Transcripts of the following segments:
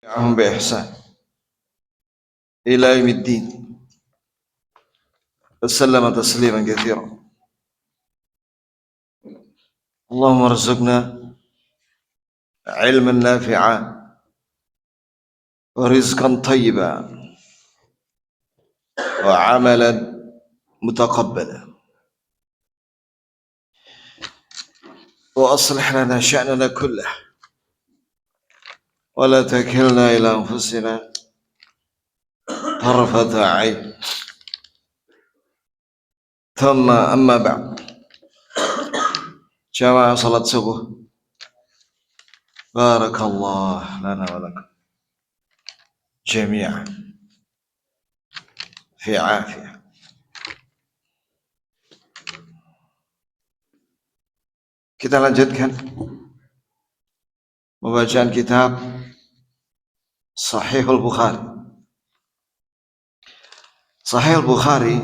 تبعهم بإحسان إلى يوم الدين وسلم تسليما كثيرا. اللهم ارزقنا علما نافعا ورزقا طيبا وعملا متقبلا وأصلح لنا شأننا كله ولا تكلنا إلى أنفسنا طرفة عين. ثم أما بعد، جماعة صلاة subuh, بارك الله لنا ولكم جميعا في عافية. Kita lanjutkan pembacaan kitab Sahihul Bukhari. Sahihul Bukhari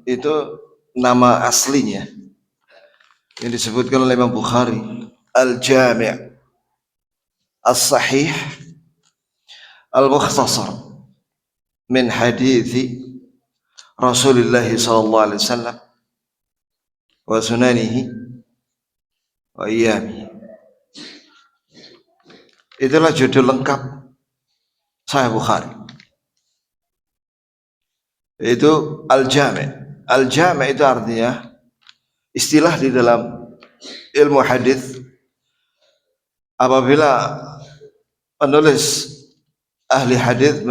itu nama aslinya yang disebutkan oleh Imam Bukhari Al-Jami' As-Sahih Al-Mukhtasar min hadithi Rasulullah sallallahu alaihi wasallam wa sunanihi wa iyamihi. Itulah judul lengkap Sahih Bukhari. Itu Al-Jami'. Al-Jami' itu artinya istilah di dalam ilmu hadis apabila penulis ahli hadis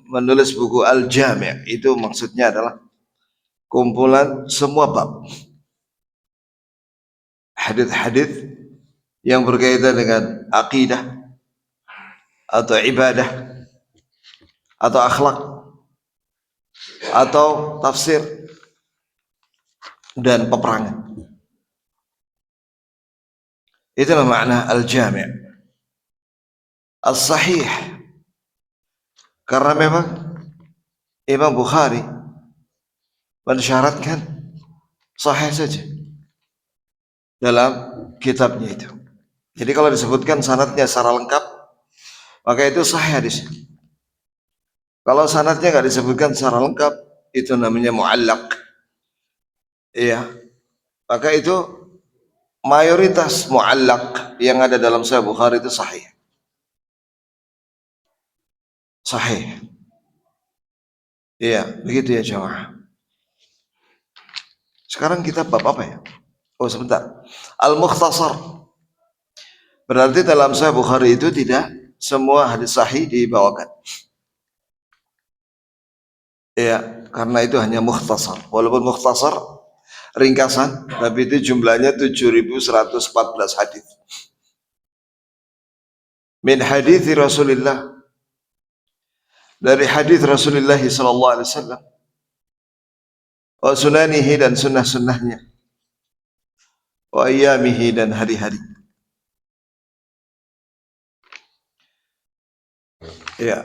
menulis buku Al-Jami', itu maksudnya adalah kumpulan semua bab hadis-hadis yang berkaitan dengan akidah atau ibadah atau akhlak atau tafsir dan peperangan. Itulah makna Al-Jami'. As-Sahih, karena memang Imam Bukhari mensyaratkan sahih saja dalam kitabnya itu. Jadi kalau disebutkan sanadnya secara lengkap, maka itu sahih hadis. Kalau sanadnya nggak disebutkan secara lengkap, itu namanya mu'allaq. Iya, maka itu mayoritas mu'allaq yang ada dalam Sahih Bukhari itu sahih. Sahih. Iya, begitu ya jemaah. Sekarang kita bab apa ya? Oh sebentar. Al-Mukhtasar. Berarti dalam Sahih Bukhari itu tidak semua hadis sahih dibawakan. Iya, karena itu hanya mukhtasar. Walaupun mukhtasar ringkasan, tapi itu jumlahnya 7.114 hadis. Min hadis Rasulullah, dari hadis Rasulullah sallallahu alaihi wasallam, wa sunanihi, dan sunnah-sunnahnya, wa ayyamihi, dan hari-hari. Ya,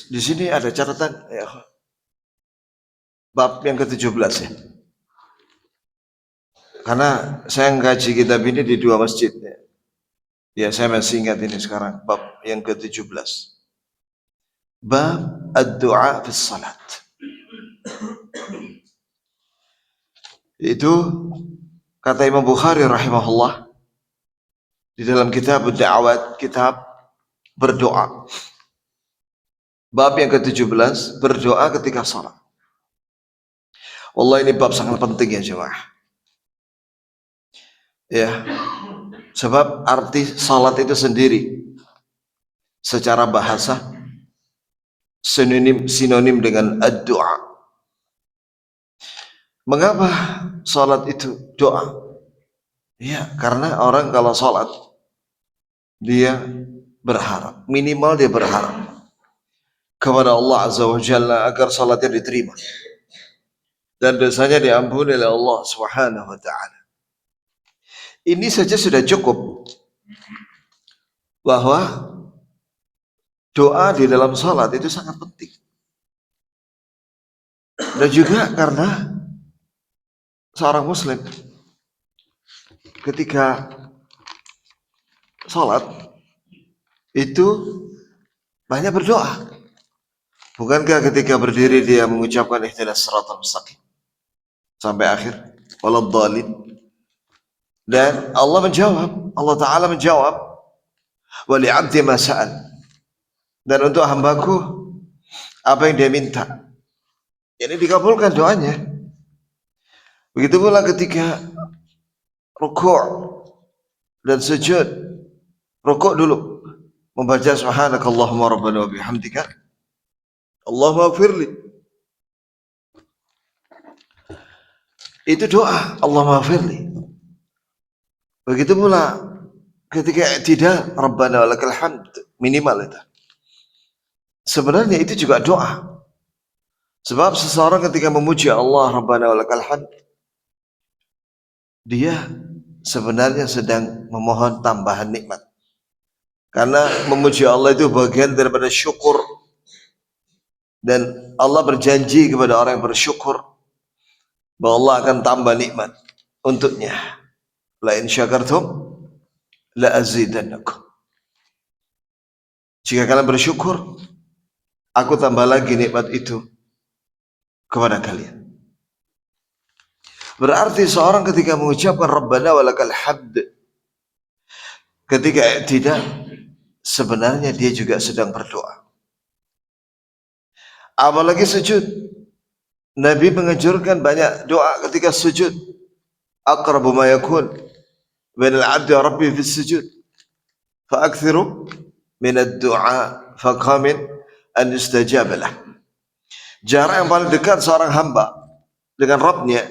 di sini ada catatan ya. Bab yang ke-17 ya. Karena saya ngaji kitab ini di dua masjid ya. Ya, saya masih ingat ini sekarang, bab yang ke-17. Bab ad-du'a fi salat. Itu kata Imam Bukhari rahimahullah di dalam kitab ad-da'awat, kitab berdoa. Bab yang ke-17, berdoa ketika salat. Wallah ini bab sangat penting ya jemaah. Ya, sebab arti salat itu sendiri secara bahasa sinonim dengan ad-du'a. Mengapa salat itu doa? Ya, karena orang kalau salat dia berharap, minimal dia berharap kepada Allah Azza wa Jalla agar salatnya diterima dan dosanya diampuni oleh Allah Subhanahu wa taala. Ini saja sudah cukup bahwa doa di dalam salat itu sangat penting. Dan juga karena seorang muslim ketika salat itu banyak berdoa. Bukankah ketika berdiri dia mengucapkan ihdinas siratal mustaqim sampai akhir waladhdallin, dan Allah menjawab, Allah Ta'ala menjawab, wa li'abdi ma sa'al, dan untuk hambaku apa yang dia minta, ini dikabulkan doanya. Begitu pula ketika rukuk dan sujud. Rukuk dulu membaca subhanakallahumma rabbana wa bihamdika Allahumma ighfirli, itu doa Allahumma ighfirli. Begitu pula ketika i'tidal rabbana walakal hamd, minimal itu. Sebenarnya itu juga doa. Sebab seseorang ketika memuji Allah rabbana walakal hamd, dia sebenarnya sedang memohon tambahan nikmat. Karena memuji Allah itu bagian daripada syukur, dan Allah berjanji kepada orang yang bersyukur bahwa Allah akan tambah nikmat untuknya. La in syakartum la azidannakum. Jika kalian bersyukur, aku tambah lagi nikmat itu kepada kalian. Berarti seorang ketika mengucapkan Rabbana walakal hamd, ketika tidak, sebenarnya dia juga sedang berdoa. Apalagi sujud, Nabi menganjurkan banyak doa ketika sujud. Aqrabu ma yakun bainal 'abdi wa rabbi fi sujud fa akthiru min ad-du'a fa qamin an yustajab lah. Jarak yang paling dekat seorang hamba dengan Rabbnya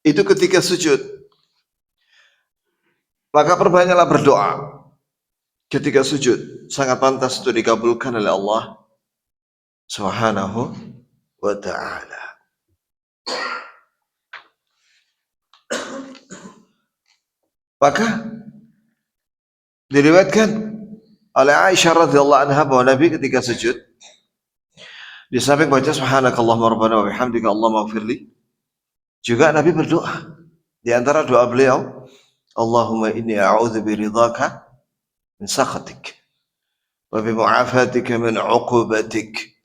itu ketika sujud. Maka perbanyaklah berdoa ketika sujud, sangat pantas untuk dikabulkan oleh Allah Subhanahu wa ta'ala. Maka diriwayatkan oleh Aisyah radhiyallahu anha bahwa Nabi ketika sujud, di samping baca subhanakallahumma rabbana wa bihamdika Allahumma ighfirli, juga Nabi berdoa. Di antara doa beliau, Allahumma inni a'udzu biridhaka min sakhatik wa bi mu'afatika min 'uqubatik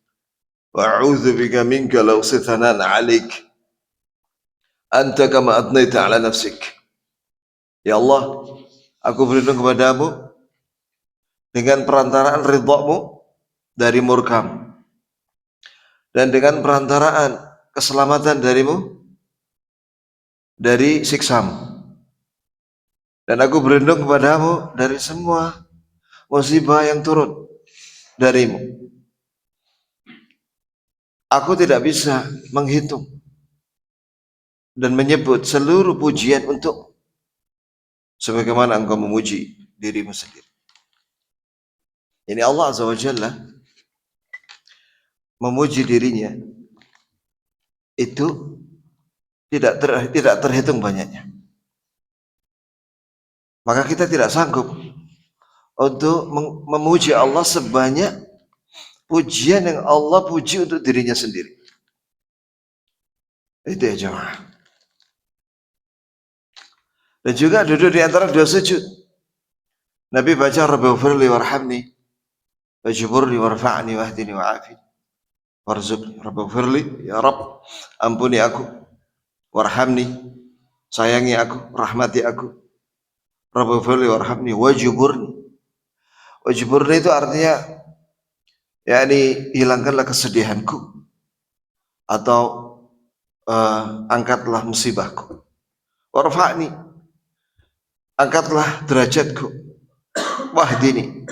wa a'udzu bika minka law sithanan 'alaik anta kama atnaita 'ala nafsik. Ya Allah, aku berlindung kepadamu dengan perantaraan ridhamu dari murkamu, dan dengan perantaraan keselamatan darimu dari siksamu. Dan aku berlindung kepadamu dari semua musibah yang turun darimu. Aku tidak bisa menghitung dan menyebut seluruh pujian untuk sebagaimana engkau memuji dirimu sendiri. Ini Allah Azza wa Jalla memuji dirinya itu tidak terhitung banyaknya. Maka kita tidak sanggup untuk memuji Allah sebanyak pujian yang Allah puji untuk dirinya sendiri. Itu ya jemaah. Dan juga duduk di antara dua sujud, Nabi baca Rabbighfirli warhamni wajburni warfa'ni wahdini wa'afini warzuqni. Rabbighfirli, ya Rabb, ampuni aku, warhamni, sayangi aku, rahmati aku. Rabbighfirli warhamni wajburni. Wajburni itu artinya yakni hilangkanlah kesedihanku atau angkatlah musibahku. Warfa'ni, angkatlah derajatku. Wahdini,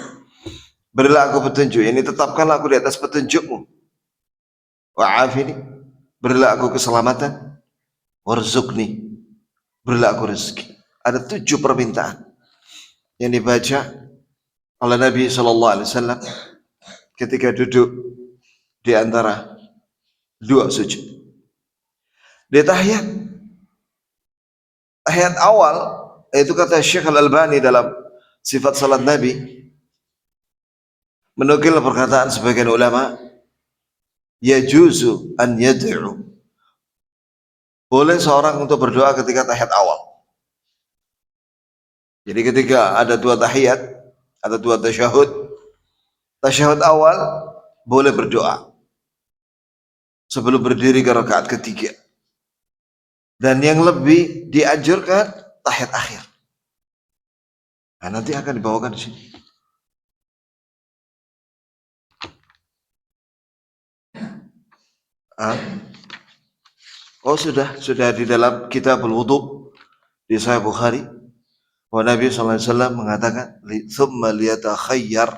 berilah aku petunjuk, ini tetapkanlah aku di atas petunjukmu. Wa'afini, berilah aku keselamatan. Warzuqni, berilah aku rezeki. Ada 7 permintaan yang dibaca oleh Nabi SAW ketika duduk di antara dua sujud. Di tahiyat awal, itu kata Syekh Al-Albani dalam sifat salat Nabi, menukil perkataan sebagian ulama, yajuzu an yad'u, boleh seorang untuk berdoa ketika tahiyat awal. Jadi ketika ada 2 tahiyat, ada 2 tasyahud, Tasyahud awal boleh berdoa sebelum berdiri ke rakaat ketiga. Dan yang lebih dianjurkan tahiyat akhir. Nah, nanti akan dibawakan di sini. Ah? Oh sudah di dalam Kitabul Wudhu di Sahih Bukhari. Bahwa Nabi SAW mengatakan, "Tsumma liyatakhayyar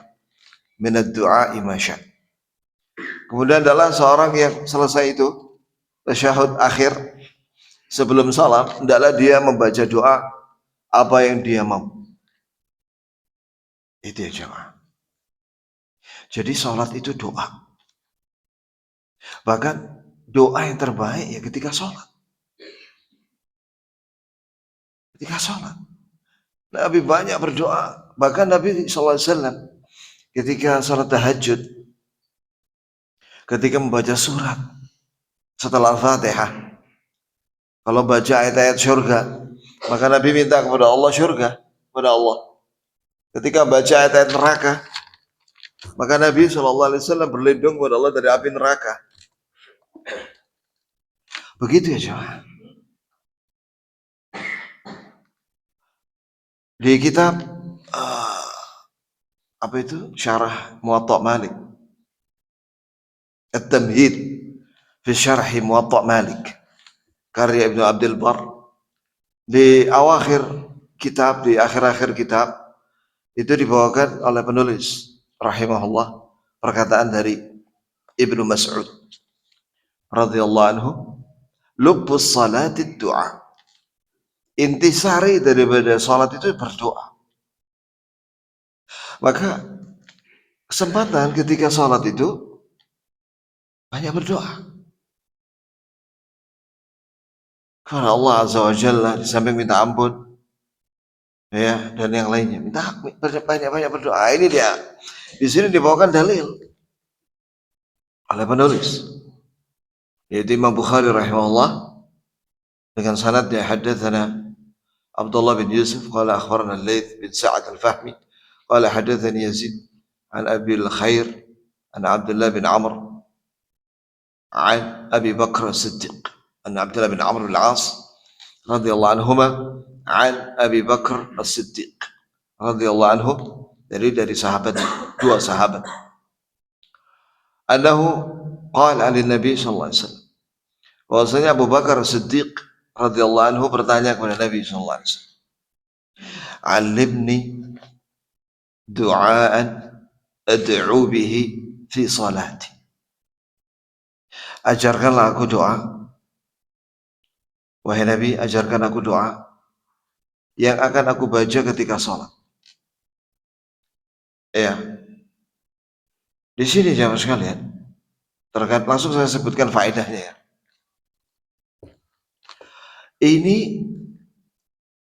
min ad-du'a ma syaa." Kemudian adalah seorang yang selesai itu tasyahud akhir sebelum salam, hendaklah dia membaca doa apa yang dia mau. Itu ya jemaah. Jadi sholat itu doa. Bahkan doa yang terbaik ya ketika sholat. Ketika sholat. Nabi banyak berdoa. Bahkan Nabi SAW ketika sholat tahajud, ketika membaca surat setelah Al-Fatihah, kalau baca ayat-ayat syurga, maka Nabi minta kepada Allah syurga, kepada Allah. Ketika baca ayat-ayat neraka, maka Nabi SAW berlindung kepada Allah dari api neraka. Begitu ya jemaah. Di kitab apa itu? Syarah Muwatta Malik. At-Tamhid fi Syarh Muwatta Malik. Karya Ibnu Abdul Bar. Di akhir-akhir kitab itu dibawakan oleh penulis rahimahullah perkataan dari Ibnu Mas'ud radhiyallahu anhu, "Lubbus salati du'a." Intisari daripada salat itu berdoa. Maka kesempatan ketika salat itu banyak berdoa. Karena Allah Azza wa Jalla di samping minta ampun ya dan yang lainnya, minta banyak-banyak berdoa. Ini dia. Di sini dibawakan dalil oleh penulis yaitu Imam Bukhari rahimahullah dengan sanadnya, haddatsana Abdullah bin Yusuf qala akhbarana Al-Laits bin Sa'ad Al-Fahmi qala haddatsani Yazid an Abi Al-Khair an Abdullah bin Amr an Abi Bakr As-Siddiq an Abdullah bin Amr bin Al-As radhiyallahu anhuma an Abi Bakr As-Siddiq radhiyallahu anhu, dari sahabat, dua sahabat, annahu qala alin Nabi sallallahu alaihi wasallam, bahwasanya Abu Bakar As-Siddiq radhiyallahu anhu bertanya kepada Nabi sallallahu alaihi wasallam, "Alimni du'aan ad'u bihi fi salati." Ajarkanlah aku doa, wahai Nabi, ajarkan aku doa yang akan aku baca ketika salat. Ya. Di sini jemaah sekalian, terkait langsung saya sebutkan faedahnya ya. Ini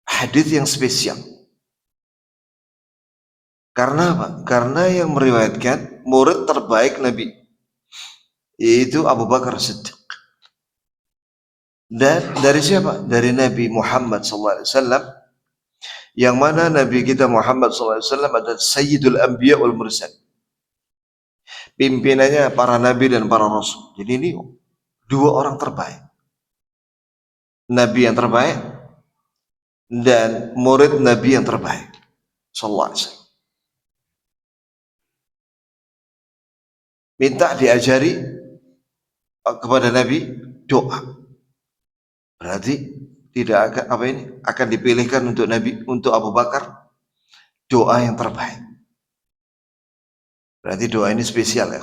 hadis yang spesial. Karena apa? Karena yang meriwayatkan murid terbaik Nabi, yaitu Abu Bakar Siddiq. Dan dari siapa? Dari Nabi Muhammad SAW, yang mana Nabi kita Muhammad SAW adalah Sayyidul Anbiya wal Mursal, pimpinannya para Nabi dan para Rasul. Jadi ini dua orang terbaik, Nabi yang terbaik dan murid Nabi yang terbaik Sallallahu Alaihi Wasallam. Minta diajari kepada Nabi doa. Berarti tidak akan dipilihkan untuk Nabi, untuk Abu Bakar doa yang terbaik. Berarti doa ini spesial ya.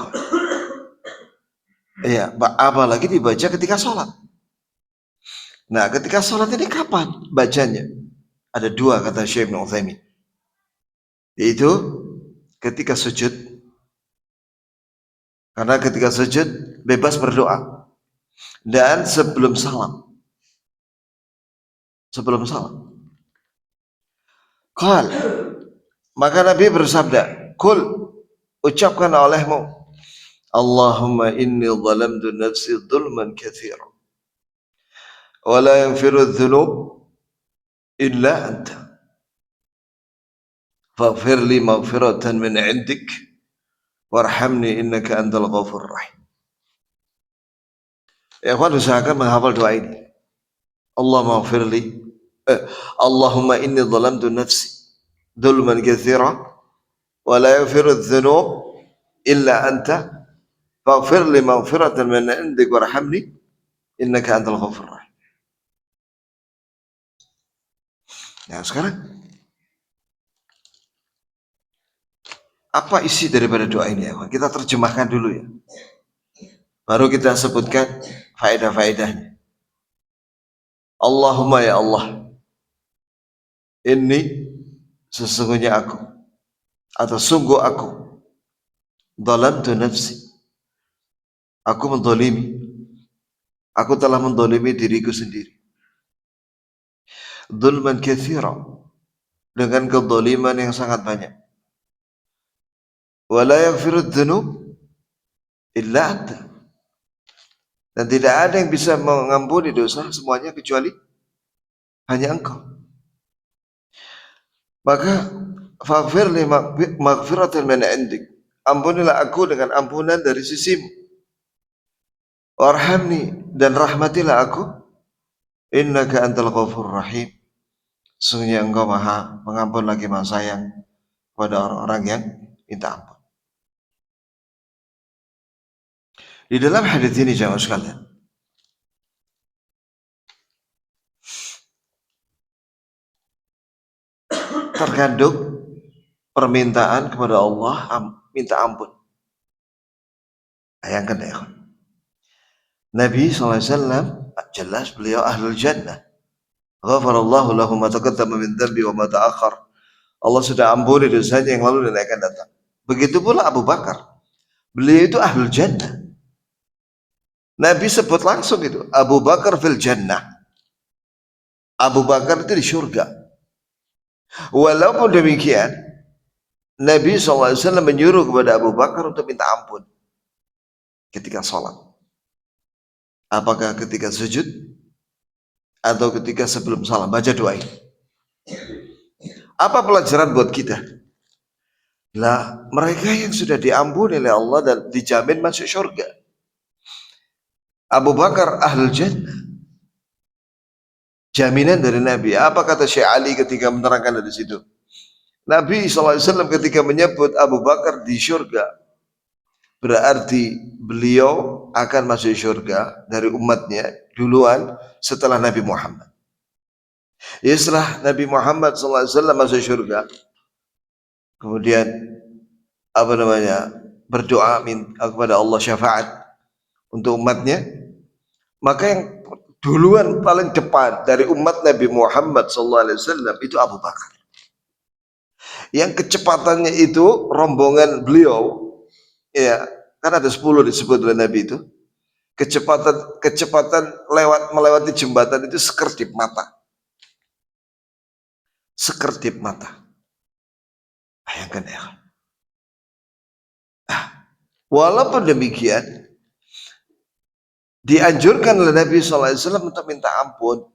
Iya, apalagi dibaca ketika sholat. Nah, ketika sholat ini kapan bacanya? Ada dua kata Syekh Ibnu Utsaimin. Yaitu ketika sujud. Karena ketika sujud bebas berdoa. Dan sebelum salam. Sebelum salam. Qal, maka Nabi bersabda, "Kul, ucapkan olehmu, Allahumma inni zalamtu nafsi dzulman katsiran wa la yaghfiru dzunub illa anta. Faghfir li maghfiratan min 'indik warhamni innaka antal ghafurur rahim. Ya ikhwan, usahakan menghafal doa ini. Allahumma ighfirli Allahumma inni zalamtu nafsi dzulman katsira wa la yaghfiru dzunub illa anta faghfir li maghfiratan min indik warhamni innaka antal ghafurur rahim. Nah, sekarang apa isi daripada doa ini ya? Kita terjemahkan dulu ya. Baru kita sebutkan faedah-faedahnya. Allahumma ya Allah, ini sesungguhnya aku atau sungguh aku zalamtu nafsi, aku mendolimi, aku telah mendolimi diriku sendiri, dzulman katsira, dengan kedoliman yang sangat banyak, wa la yaghfiru dzunub illa anta, dan tidak ada yang bisa mengampuni dosa semuanya kecuali hanya engkau. Maka faghfir li maghfiratan min indik, ampunilah aku dengan ampunan dari sisimu, warhamni, dan rahmatilah aku, innaka antal ghafurur rahim, sesungguhnya engkau maha pengampun lagi maha sayang pada orang-orang yang minta ampun. Di dalam hadis ini jemaah sekalian, terkandung permintaan kepada Allah, minta ampun. Bayangkan ya, Nabi SAW jelas beliau ahlul jannah. Ghafarallahu lahu ma taqaddama min dhanbi wa ma ta'akhkhar. Allah sudah ampuni dosanya yang lalu dan akan datang. Begitu pula Abu Bakar. Beliau itu ahlul jannah. Nabi sebut langsung itu, Abu Bakar fil jannah. Abu Bakar itu di surga. Walaupun demikian, Nabi SAW menyuruh kepada Abu Bakar untuk minta ampun ketika sholat. Apakah ketika sujud atau ketika sebelum salam, baca doa ini. Apa pelajaran buat kita? Lah, mereka yang sudah diampuni oleh Allah dan dijamin masuk surga. Abu Bakar ahlul jannah. Jaminan dari Nabi. Apa kata Syekh Ali ketika menerangkan dari situ? Nabi SAW ketika menyebut Abu Bakar di surga, berarti beliau akan masuk surga dari umatnya duluan setelah Nabi Muhammad. Ya, setelah Nabi Muhammad SAW masuk surga, kemudian berdoa kepada Allah syafaat untuk umatnya, maka yang duluan paling depan dari umat Nabi Muhammad SAW itu Abu Bakar. Yang kecepatannya itu rombongan beliau, ya, kan ada 10 disebut oleh Nabi itu. Kecepatan melewati jembatan itu sekedip mata. Sekedip mata. Bayangkan ya. Walaupun demikian, dianjurkan oleh Nabi SAW untuk minta ampun.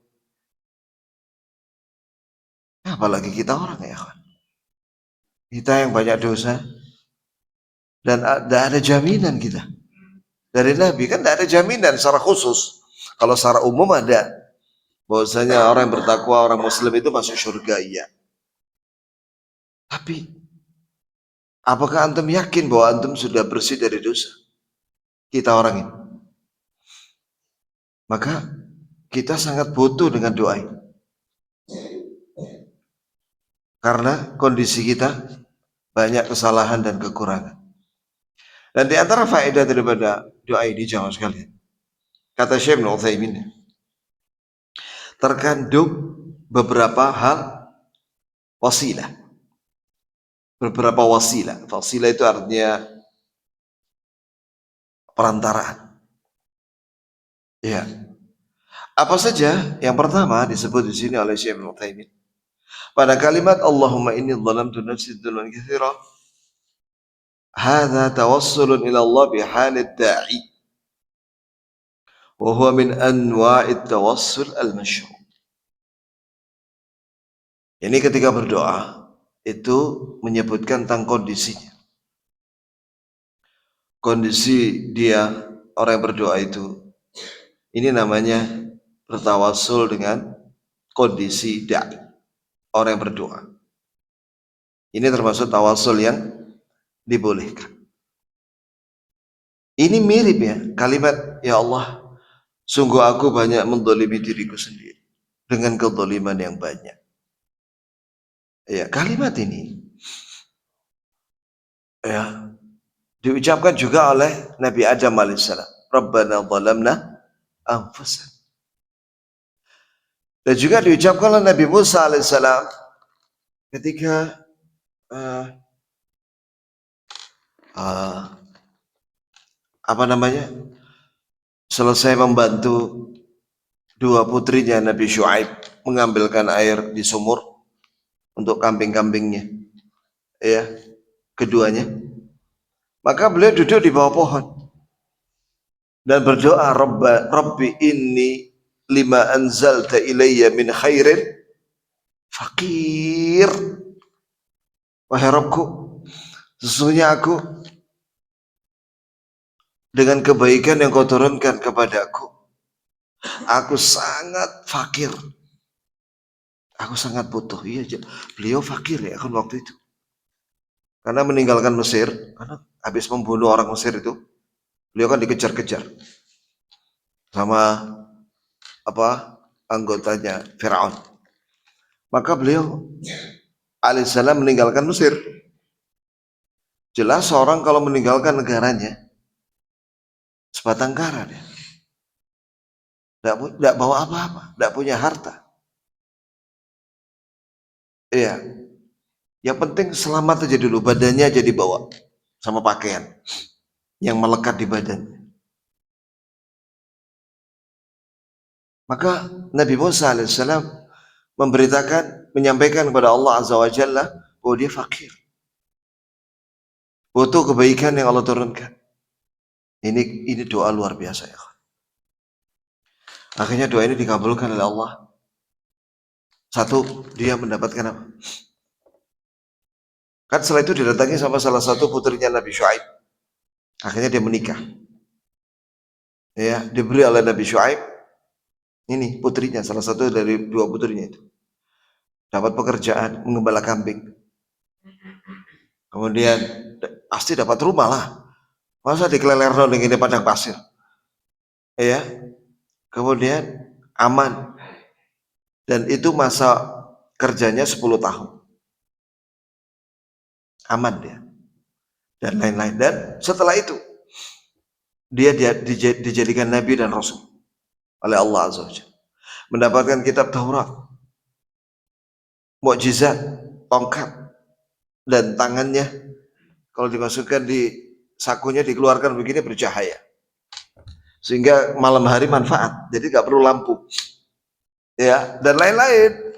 Apalagi kita orang ya. Kita yang banyak dosa dan tidak ada jaminan kita dari Nabi, kan tidak ada jaminan secara khusus. Kalau secara umum ada, bahwasanya orang yang bertakwa, orang Muslim itu masuk surga, iya. Tapi apakah antum yakin bahwa antum sudah bersih dari dosa? Kita orang ini. Maka kita sangat butuh dengan doa ini. Karena kondisi kita banyak kesalahan dan kekurangan. Dan di antara faedah daripada doa ini jamaah sekalian, kata Syekh Ibnu Utsaimin, terkandung beberapa hal wasilah. Beberapa wasilah. Wasilah itu artinya perantaraan. Ya. Apa saja? Yang pertama disebut di sini oleh Syekh Ibnu Utsaimin. Pada kalimat Allahumma inni dhalamtu nafsi dzulman katsira, hadza tawassulun ila Allah bihalid da'i. Wa huwa min anwa'it tawassul al-masyru'. Ini ketika berdoa itu menyebutkan tentang kondisinya. kondisi dia orang yang berdoa itu, ini namanya bertawasul dengan kondisi da'i, orang yang berdoa. Ini termasuk tawasul yang dibolehkan. Ini mirip ya kalimat, ya Allah, sungguh aku banyak mendolimi diriku sendiri dengan kedoliman yang banyak. Ya, kalimat ini ya diucapkan juga oleh Nabi Adam alaihissalam. Rabbana zalamna anfusana. Dan juga diucapkan oleh Nabi Musa alaihissalam ketika selesai membantu dua putrinya Nabi Syuaib mengambilkan air di sumur untuk kambing-kambingnya, ya, keduanya. Maka beliau duduk di bawah pohon dan berdoa, Rabbi inni lima anzalta ilayya min khairin fakir. Wahai Rabbku, sesungguhnya aku dengan kebaikan yang kau turunkan kepadaku, aku sangat fakir. Aku sangat butuh. Iya, beliau fakir ya kan waktu itu. Karena meninggalkan Mesir, karena habis membunuh orang Mesir itu, beliau kan dikejar-kejar sama anggotanya Firaun. Maka beliau alaihissalam meninggalkan Mesir. Jelas seorang kalau meninggalkan negaranya sebatang kara dia. Tidak bawa apa-apa, tidak punya harta. Iya. Yang penting selamat aja dulu, badannya aja dibawa sama pakaian yang melekat di badannya. Maka Nabi Musa alaihissalam menyampaikan kepada Allah Azza wa Jalla bahwa dia fakir, butuh kebaikan yang Allah turunkan. Ini doa luar biasa ya. Akhirnya doa ini dikabulkan oleh Allah. Satu, dia mendapatkan apa? Kan setelah itu didatangi sama salah satu putrinya Nabi Syuaib. Akhirnya dia menikah. Ya, diberi oleh Nabi Syuaib. Ini putrinya, salah satu dari dua putrinya itu. Dapat pekerjaan mengembala kambing. Kemudian pasti dapat rumah lah. Masa dikelelerno dengan ini padang pasir. Ya. Kemudian aman. Dan itu masa kerjanya 10 tahun. Aman dia. Dan lain-lain. Dan setelah itu dia dijadikan nabi dan rasul oleh Allah Azza wa Jalla. Mendapatkan kitab Taurat, mukjizat, tongkat, dan tangannya kalau dimasukkan di sakunya dikeluarkan begini bercahaya. Sehingga malam hari manfaat, jadi nggak perlu lampu. Ya, dan lain-lain.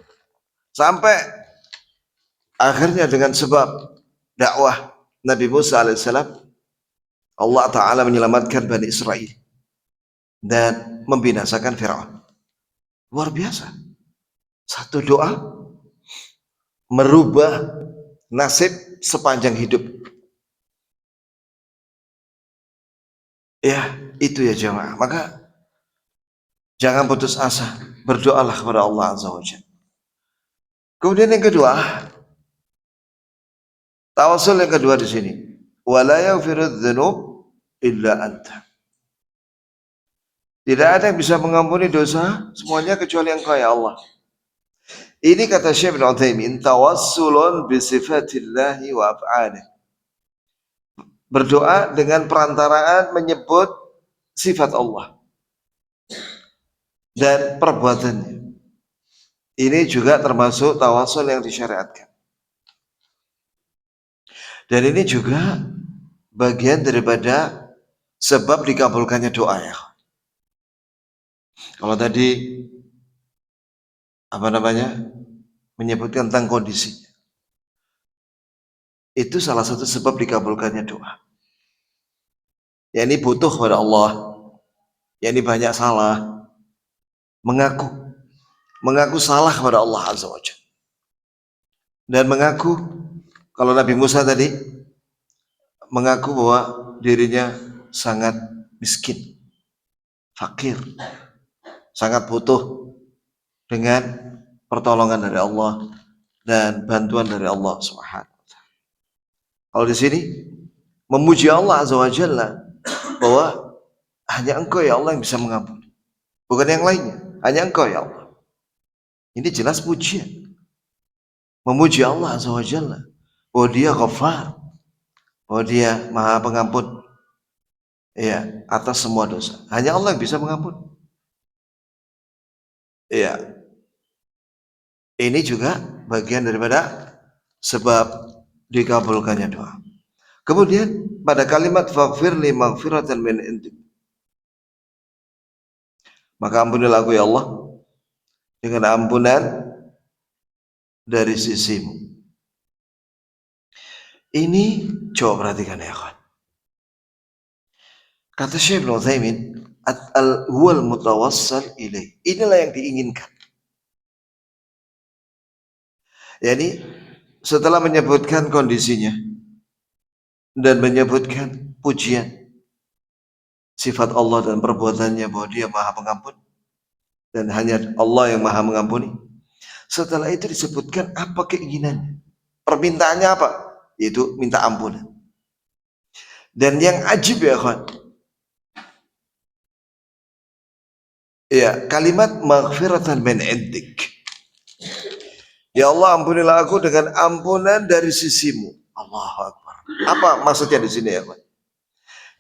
Sampai akhirnya dengan sebab dakwah Nabi Musa alaihissalam, Allah Ta'ala menyelamatkan Bani Israel dan membinasakan Firaun. Luar biasa. Satu doa merubah nasib sepanjang hidup. Ya, itu ya jemaah. Maka jangan putus asa, berdoalah kepada Allah Azza wa Jalla. Kemudian yang kedua, tawasul yang kedua di sini, wala yaghfiru dzunub illa anta. Tidak ada yang bisa mengampuni dosa semuanya kecuali Engkau ya Allah. Ini kata Syekh bin Utsaimin, tawassulun bi sifatillahi wa af'alihi. Berdoa dengan perantaraan menyebut sifat Allah dan perbuatannya. Ini juga termasuk tawasul yang disyariatkan. Dan ini juga bagian daripada sebab dikabulkannya doa ya. Kalau tadi menyebutkan tentang kondisi, itu salah satu sebab dikabulkannya doa. Ya ini butuh kepada Allah, ya ini banyak salah, mengaku salah kepada Allah Azza wa Jalla, dan mengaku, kalau Nabi Musa tadi mengaku bahwa dirinya sangat miskin, fakir, sangat butuh dengan pertolongan dari Allah dan bantuan dari Allah Subhanahu wa taala. Kalau di sini memuji Allah Azza wa Jalla bahwa hanya Engkau ya Allah yang bisa mengampuni, bukan yang lainnya, hanya Engkau ya Allah. Ini jelas pujian, memuji Allah Azza wa Jalla bahwa Dia Ghaffar, bahwa Dia Maha Pengampun ya atas semua dosa. Hanya Allah yang bisa mengampuni. Ya, ini juga bagian daripada sebab dikabulkannya doa. Kemudian pada kalimat faghfirli maghfiratan min indik, maka ampunilah aku ya Allah dengan ampunan dari sisimu. Ini coba perhatikan ya kawan. Kata Syekh Ibnu Utsaimin, huwal mutawassal ilaih. Inilah yang diinginkan. Yani setelah menyebutkan kondisinya dan menyebutkan pujian sifat Allah dan perbuatannya bahwa Dia Maha Pengampun dan hanya Allah yang Maha Mengampuni. Setelah itu disebutkan apa keinginannya, permintaannya apa, yaitu minta ampunan. Dan yang ajib ya kawan, ya kalimat maghfiratan min indik, ya Allah ampunilah aku dengan ampunan dari sisimu. Allahu Akbar. Apa maksudnya di sini ya kawan?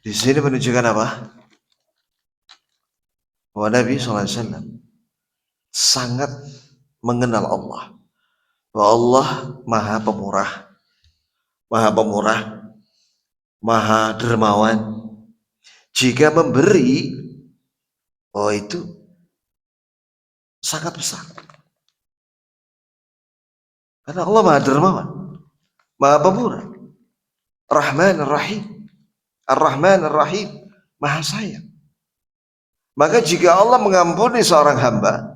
Di sini menunjukkan apa? Bahwa Nabi SAW sangat mengenal Allah, bahwa Allah Maha Pemurah, Maha Pemurah, Maha Dermawan. Jika memberi, oh itu sangat besar. Karena Allah Maha Dermawan, Maha Pemurah, Rahman Ar-Rahim, Ar-Rahman Ar-Rahim, Maha Sayang. Maka jika Allah mengampuni seorang hamba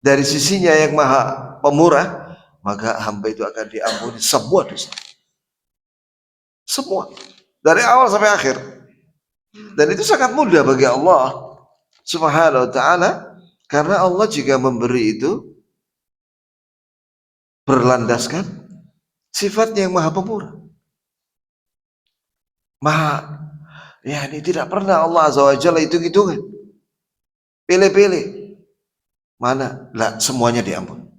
dari sisinya yang Maha Pemurah, maka hamba itu akan diampuni semua dosa. Semua. Dari awal sampai akhir. Dan itu sangat mudah bagi Allah Subhanahu wa ta'ala, karena Allah jika memberi itu berlandaskan sifatnya yang Maha Pemurah. Maha, ya ini tidak pernah Allah Azza wa Jalla hitung-hitungan, pilih-pilih mana lah, semuanya diampuni.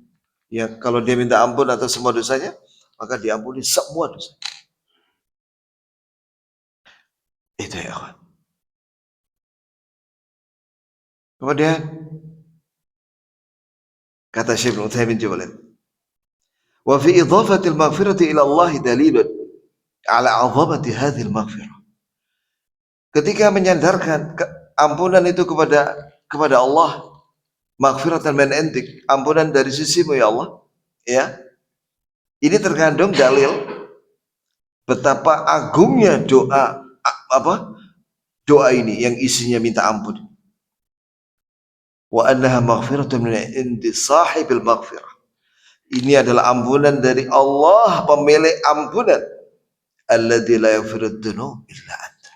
Ya kalau dia minta ampun atas semua dosanya, maka diampuni semua dosa. Itu ya kawan. Kemudian kata Syekh Ibnu Utsaimin juga lihat, wa fi idhafatil maghfirati ila Allah dalilun ala 'azamati hadhil maghfirah. Ketika menyandarkan ampunan itu kepada Allah, maghfiratan min indik, ampunan dari sisimu ya Allah, ya. Ini terkandung dalil betapa agungnya doa doa ini yang isinya minta ampun. Wa annaha maghfiratun min indi sahibil maghfirah. Ini adalah ampunan dari Allah, pemilik ampunan. Alladzi la yaghfiru dzunub illa anta.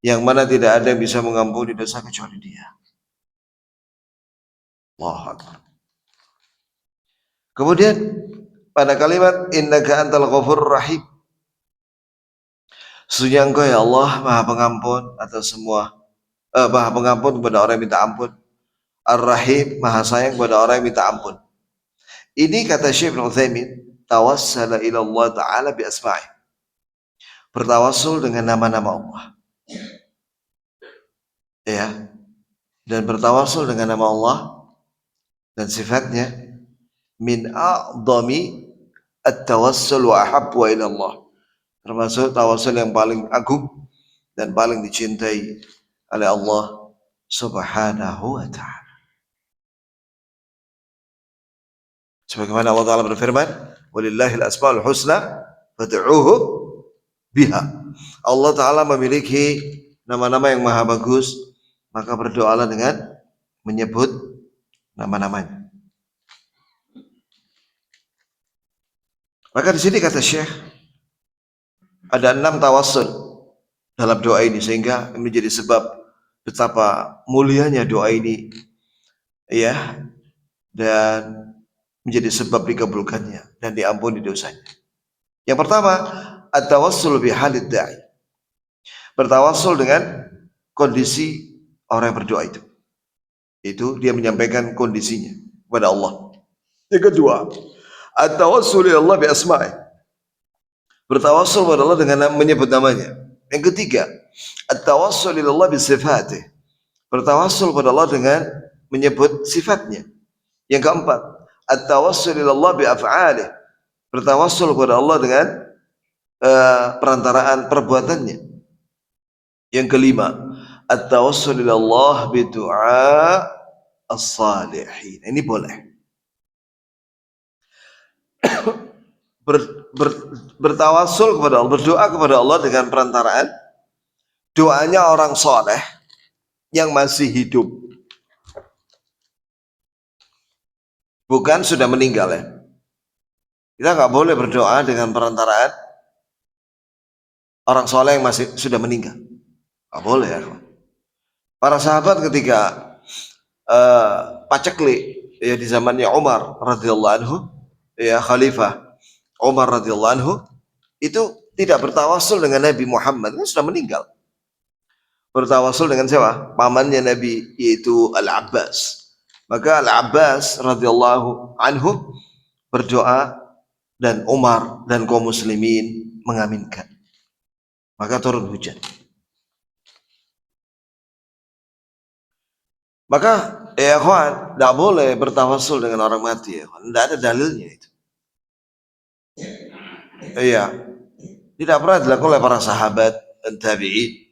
Yang mana tidak ada yang bisa mengampuni dosa kecuali Dia. Allahu Akbar. Kemudian pada kalimat innaka antal ghafurur rahim, sesungguhnya Engkau ya Allah Maha Pengampun atas semua, Maha Pengampun kepada orang yang minta ampun, Ar-Rahim, Maha Sayang kepada orang yang minta ampun. Ini kata Syekh Ibnu Utsaimin, tawassala ila Allah Ta'ala bi asma'i, bertawassul dengan nama-nama Allah, ya, dan bertawassul dengan nama Allah dan sifatnya, min a'dhami at-tawassul wa ahabbu ila Allah, termasuk tawassul yang paling agung dan paling dicintai oleh Allah Subhanahu wa ta'ala. Sebagaimana Allah Ta'ala berfirman, walillahil asmaul husna fad'uhu biha. Allah Ta'ala memiliki nama-nama yang maha bagus, maka berdoalah dengan menyebut nama-namanya. Maka di sini kata Syekh, ada 6 tawassul dalam doa ini, sehingga menjadi sebab betapa mulianya doa ini, ya, dan menjadi sebab dikabulkannya dan diampuni dosanya. Yang pertama, at-tawassul bi halid da'i. Bertawassul dengan kondisi orang yang berdoa itu. Itu dia menyampaikan kondisinya kepada Allah. Yang kedua, at-tawassul ila Allah bi asma'i. Bertawassul kepada Allah dengan menyebut namanya. Yang ketiga, at-tawassul ila Allah bi sifatih. Bertawassul kepada Allah dengan menyebut sifatnya. Yang keempat, at-tawassul ila Allah bi af'alih. Bertawassul kepada Allah dengan perantaraan perbuatannya. Yang kelima, at-tawassul ila Allah bi du'a as-salihin. Ini boleh. Ber, ber, bertawassul kepada Allah, berdoa kepada Allah dengan perantaraan doanya orang soleh yang masih hidup, bukan sudah meninggal, ya. Kita nggak boleh berdoa dengan perantaraan orang soleh yang masih sudah meninggal, nggak boleh, ya. Para sahabat ketika paceklik, ya, di zamannya Umar radhiyallahu anhu, ya, Khalifah Umar radhiyallahu anhu, itu tidak bertawassul dengan Nabi Muhammad, kan sudah meninggal. Bertawassul dengan siapa? Pamannya Nabi, yaitu Al-Abbas. Maka Al-Abbas radhiyallahu anhu berdoa dan Umar dan kaum muslimin mengaminkan. Maka turun hujan. Maka, ya kawan, tidak boleh bertawassul dengan orang mati, ya. Tidak ada dalilnya itu. Iya, tidak pernah dilakukan oleh para sahabat dan tabi'in,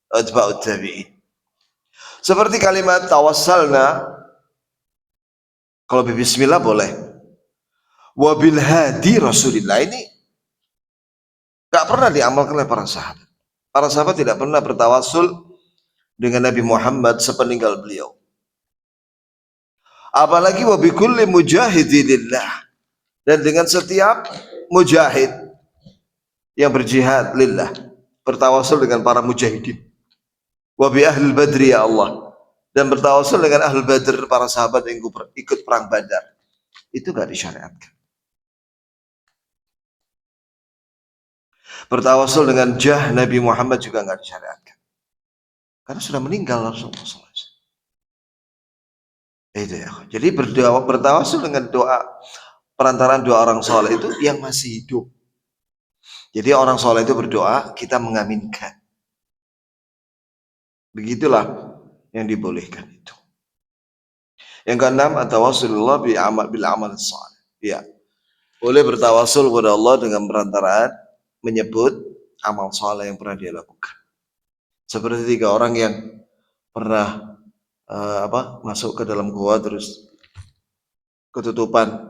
atba'ut tabi'in. Seperti kalimat tawassalna, kalau bismillah boleh. Wabil hadi Rasulillah, ini gak pernah diamalkan oleh para sahabat. Para sahabat tidak pernah bertawassul dengan Nabi Muhammad sepeninggal beliau. Apalagi wabikulli mujahidilillah, dan dengan setiap mujahid yang berjihad lillah, bertawassul dengan para mujahidin. Wabi ahlul badri, ya Allah, dan bertawassul dengan ahlul badr, para sahabat yang ikut perang Badar. Itu gak disyariatkan. Bertawassul dengan jah Nabi Muhammad juga gak disyariatkan, karena sudah meninggal Rasulullah SAW. Itu, ya. Jadi bertawassul dengan doa, perantaraan doa orang soleh itu yang masih hidup. Jadi orang soleh itu berdoa, kita mengaminkan. Begitulah yang dibolehkan itu. Yang keenam, at-tawassulullah bil amal salih. Ya, boleh bertawassul kepada Allah dengan perantaraan menyebut amal soleh yang pernah dia lakukan. Seperti 3 orang yang pernah masuk ke dalam gua, terus ketutupan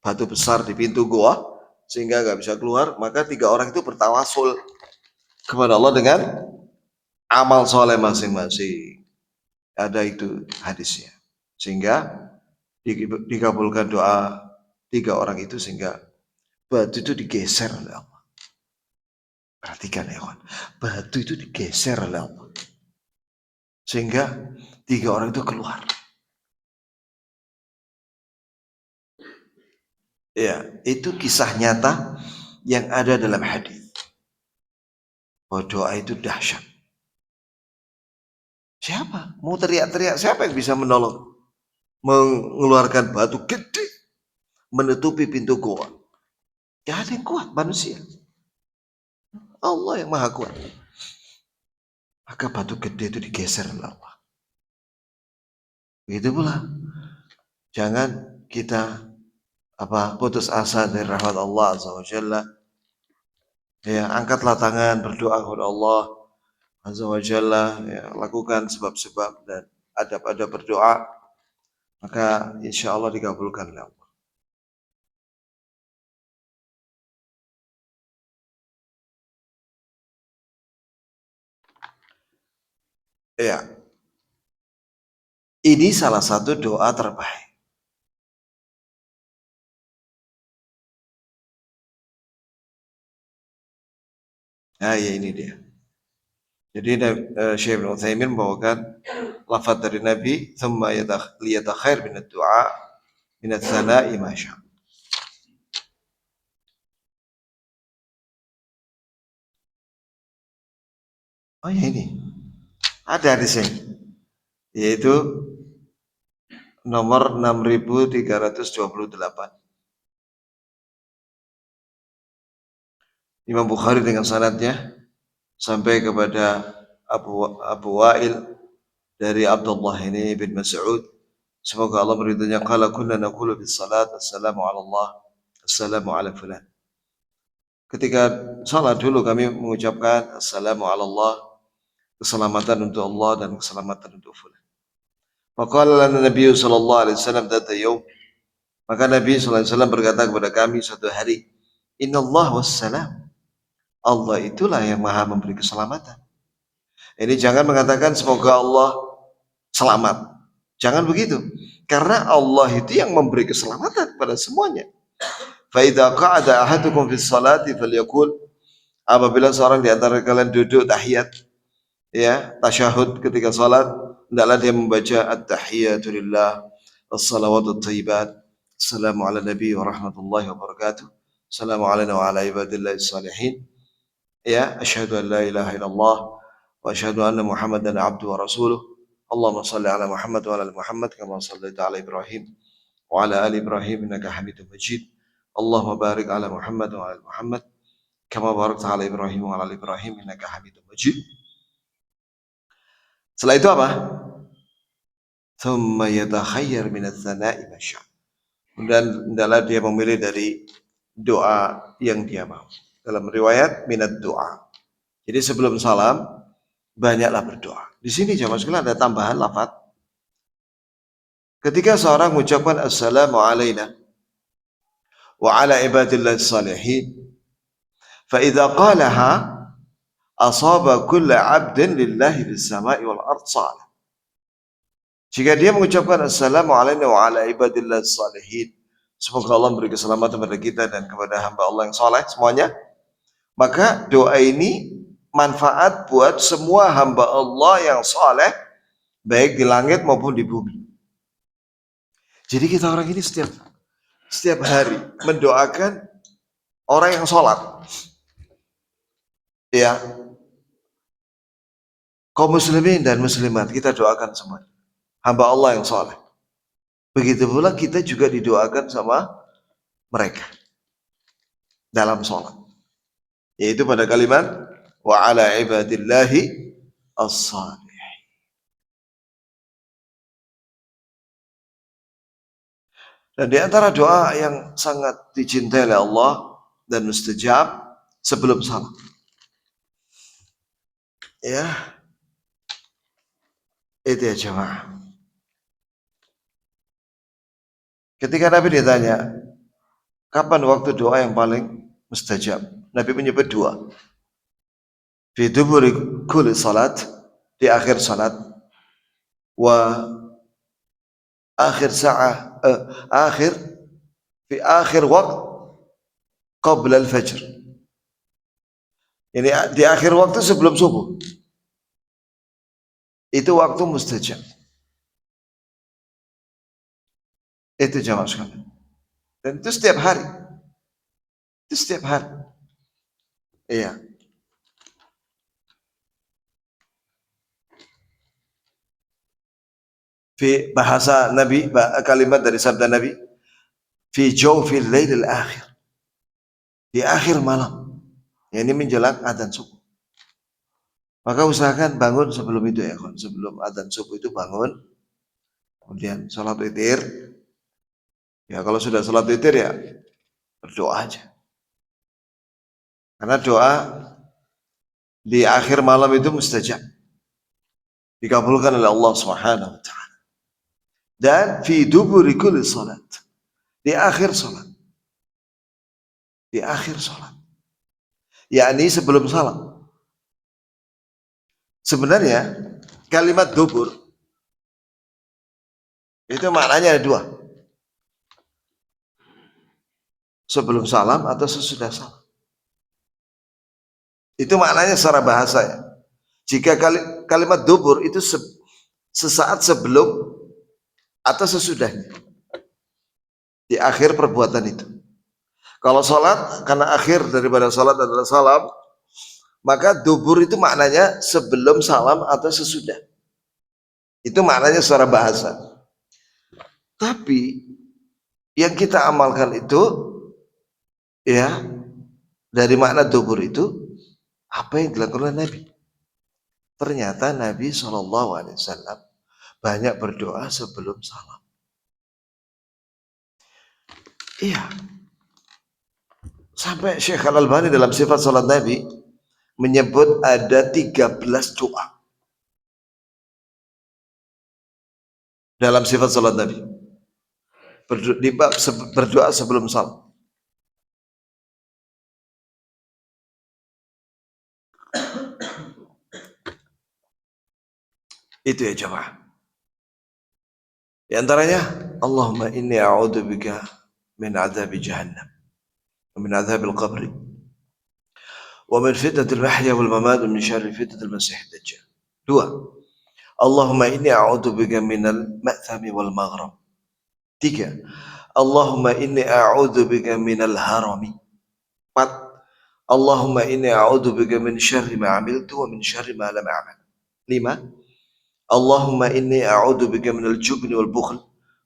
batu besar di pintu gua sehingga nggak bisa keluar. Maka 3 orang itu bertawassul kepada Allah dengan amal soleh masing-masing. Ada itu hadisnya, sehingga dikabulkan doa 3 orang itu, sehingga batu itu digeser oleh Allah. Perhatikan, ya kawan, batu itu digeser oleh Allah sehingga 3 orang itu keluar. Ya, itu kisah nyata yang ada dalam hadis. Bahwa doa itu dahsyat. Siapa mau teriak-teriak, siapa yang bisa menolong, mengeluarkan batu gede menutupi pintu goa? Gak ada yang kuat, manusia. Allah yang maha kuat. Maka batu gede itu digeser oleh Allah. Begitu pula, jangan kita putus asa dari rahmat Allah Azza wa Jalla. Ya, angkatlah tangan, berdoa kepada Allah Azza wa Jalla, ya, lakukan sebab-sebab dan adab-adab berdoa, maka insya Allah dikabulkan oleh Allah. Ya, ini salah satu doa terbaik. Nah, ya, ini dia. Jadi Syekh Ibn Utsaimin membawakan lafaz dari Nabi, "Tsumma liyatakhair min ad-du'a min ats-tsana'i ma syaa." Oh ya ini. Ada di sini. Yaitu nomor 6328. Imam Bukhari dengan sanadnya sampai kepada Abu Wa'il dari Abdullah ini bin Mas'ud. Semoga Allah meridhoinya. Qala kunna naqulu bis salat assalamu ala Allah, assalamu ala fulan. Ketika salat dulu kami mengucapkan assalamu ala Allah, keselamatan untuk Allah dan keselamatan untuk fulan. Faqala lana Nabi sallallahu alaihi wasallam dzata yaum, maka Nabi sallallahu alaihi wasallam berkata kepada kami suatu hari, "Innallaha wassalam." Allah itulah yang Maha memberi keselamatan. Ini jangan mengatakan semoga Allah selamat. Jangan begitu. Karena Allah itu yang memberi keselamatan kepada semuanya. Fa idza qa'ada ahadukum fis salati falyaqul, apabila seorang di antara kalian duduk tahiyat, ya, tasyahud ketika salat, hendaklah dia membaca at-tahiyatu lillah, as-salawatut thayyibat, assalamu ala nabi wa rahmatullahi wa barakatuh, assalamu alaikum wa ala ibadillahis salihin, ya, asyhadu an la ilaha illallah wa asyhadu anna muhammadan abduhu wa rasuluh, Allahumma salli ala Muhammad wa ala ali Muhammad kama shallaita ala Ibrahim wa ala ali Ibrahim innaka Hamidum Majid, Allahumma barik ala Muhammad wa ala ali Muhammad kama barakta ala Ibrahim wa ala ali Ibrahim innaka Hamidum Majid. Setelah itu apa? Thumma yatakhayyar min ats-tsana'i ma syaa. Kemudian hendaklah dia memilih dari doa yang dia mau. Dalam riwayat minat doa. Jadi sebelum salam banyaklah berdoa. Di sini jamaah sekalian ada tambahan lafaz. Ketika seorang mengucapkan assalamu alaina wa ala ibadillah salihin, fa idza qalaha asaba kulla 'abdin lillahi bis sama'i wal ard salah. Jika dia mengucapkan assalamu alaina wa ala ibadillah salihin, semoga Allah memberi keselamatan kepada kita dan kepada hamba Allah yang saleh semuanya, maka doa ini manfaat buat semua hamba Allah yang saleh baik di langit maupun di bumi. Jadi kita orang ini setiap hari mendoakan orang yang sholat, ya, kaum muslimin dan muslimat kita doakan semua hamba Allah yang saleh. Begitu pula kita juga didoakan sama mereka dalam sholat, yaitu pada kalimat wa ala ibadillahi as-salih. Dan di antara doa yang sangat dicintai oleh Allah dan mustajab sebelum salat, ya, itu ya jemaah. Ketika Nabi ditanya kapan waktu doa yang paling mustajab, Nabi menyebut dua. Fi duburi kulli salat, di akhir salat, wa akhir sa'ah, fi akhir waqt qabla al-fajr. Ini di akhir waktu sebelum subuh. Itu waktu mustajab. Itu jamaah sekalian. Dan itu setiap hari. Itu setiap hari. Iya. Fi bahasa Nabi, kalimat dari sabda Nabi, fi jawfil lailil akhir. Di akhir malam. Ini menjelang adzan subuh. Maka usahakan bangun sebelum itu ya, sebelum adzan subuh itu bangun. Kemudian sholat witir. Ya kalau sudah sholat witir ya berdoa aja. Karena doa di akhir malam itu mustajab. Dikabulkan oleh Allah Subhanahu wa taala. Dan fi duburi kulli salat. Di akhir salat. Di akhir salat. Yakni sebelum salam. Sebenarnya kalimat dubur itu maknanya ada dua. Sebelum salam atau sesudah salam. Itu maknanya secara bahasa ya. Jika kalimat dubur itu sesaat sebelum atau sesudahnya, di akhir perbuatan itu. Kalau sholat, karena akhir daripada sholat adalah salam, maka dubur itu maknanya sebelum salam atau sesudah. Itu maknanya secara bahasa. Tapi yang kita amalkan itu, ya, dari makna dubur itu apa yang dilakukan oleh Nabi. Ternyata Nabi SAW banyak berdoa sebelum salam. Iya. Sampai Syekh Al-Albani dalam sifat salat Nabi menyebut ada 13 doa dalam sifat salat Nabi. Berdoa sebelum salam. Itu ya jemaah. Di antaranya, Allahumma inni a'udzubika min adzabi jahannam wa min adzabil qabri wa min fitnatil mahya wal mamat wa min syarri fitnatil masih dajjal. Dua, Allahumma inni a'udzubika minal ma'thami wal maghram. Tiga, Allahumma inni a'udzubika minal harami. Empat, Allahumma inni a'udzubika min syarri ma 'amiltu wa min syarri ma lam a'mal. Lima, Allahumma inni a'udzubika minal jubni wal bukhl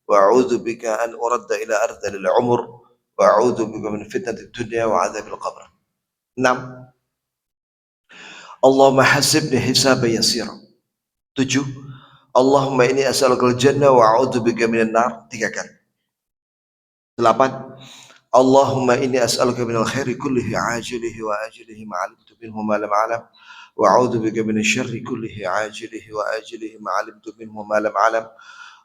wa a'udzubika an uradda ila ardhil umur wa a'udzubika min fitnatid dunya wa 'adzabil qabr. 6. Allahumma hasibni hisaban yasira. 7. Allahumma inni as'aluka al-jannah wa a'udzubika minan nar. 3 kali. 8. Allahumma inni as'aluka minal khairi kullihi ajilihi wa ajilihi ma 'alimtu minhu ma lam a'lam wa a'udzu bika minasyarri kullihi ajilihi wa ajilihi ma 'alimtu minhu ma lam a'lam.